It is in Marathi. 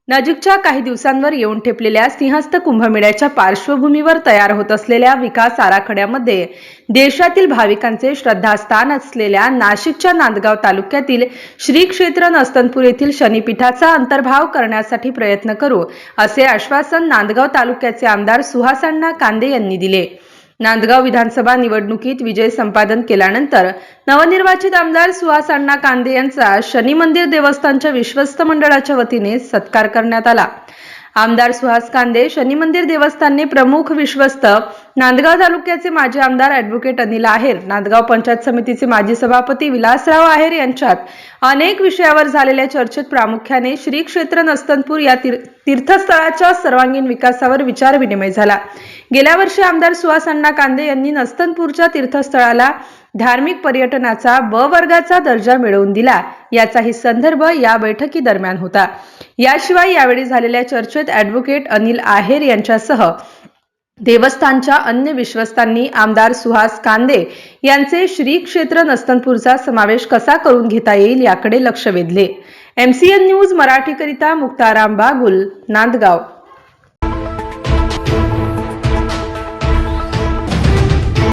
नजीकच्या काही दिवसांवर येऊन ठेपलेल्या सिंहस्थ कुंभमेळ्याच्या पार्श्वभूमीवर तयार होत असलेल्या विकास आराखड्यामध्ये देशातील भाविकांचे श्रद्धास्थान असलेल्या नाशिकच्या नांदगाव तालुक्यातील श्री क्षेत्र नस्तनपूर येथील शनीपीठाचा अंतर्भाव करण्यासाठी प्रयत्न करू, असे आश्वासन नांदगाव तालुक्याचे आमदार सुहासअण्णा कांदे यांनी दिले. नांदगाव विधानसभा निवडणुकीत विजय संपादन केल्यानंतर नवनिर्वाचित आमदार सुहासअण्णा कांदे यांचा शनी मंदिर देवस्थानच्या विश्वस्त मंडळाच्या वतीने सत्कार करण्यात आला. आमदार सुहास कांदे, शनी मंदिर देवस्थानने प्रमुख विश्वस्त, नांदगाव तालुक्याचे माजी आमदार ॲडव्होकेट अनिल आहेर, नांदगाव पंचायत समितीचे माजी सभापती विलासराव आहेर यांच्यात अनेक विषयावर झालेल्या चर्चेत प्रामुख्याने श्री क्षेत्र नस्तनपूर या तीर्थस्थळाच्या सर्वांगीण विकासावर विचारविनिमय झाला. गेल्या वर्षी आमदार सुहासअण्णा कांदे यांनी नस्तनपूरच्या तीर्थस्थळाला धार्मिक पर्यटनाचा ब वर्गाचा दर्जा मिळवून दिला, याचाही संदर्भ या बैठकीदरम्यान होता. याशिवाय यावेळी झालेल्या चर्चेत ॲडव्होकेट अनिल आहेर यांच्यासह देवस्थानच्या अन्य विश्वस्तांनी आमदार सुहास कांदे यांचे श्री क्षेत्र नस्तनपूरचा समावेश कसा करून घेता येईल याकडे लक्ष वेधले. MCN न्यूज मराठीकरिता मुक्ताराम बागुल, नांदगाव.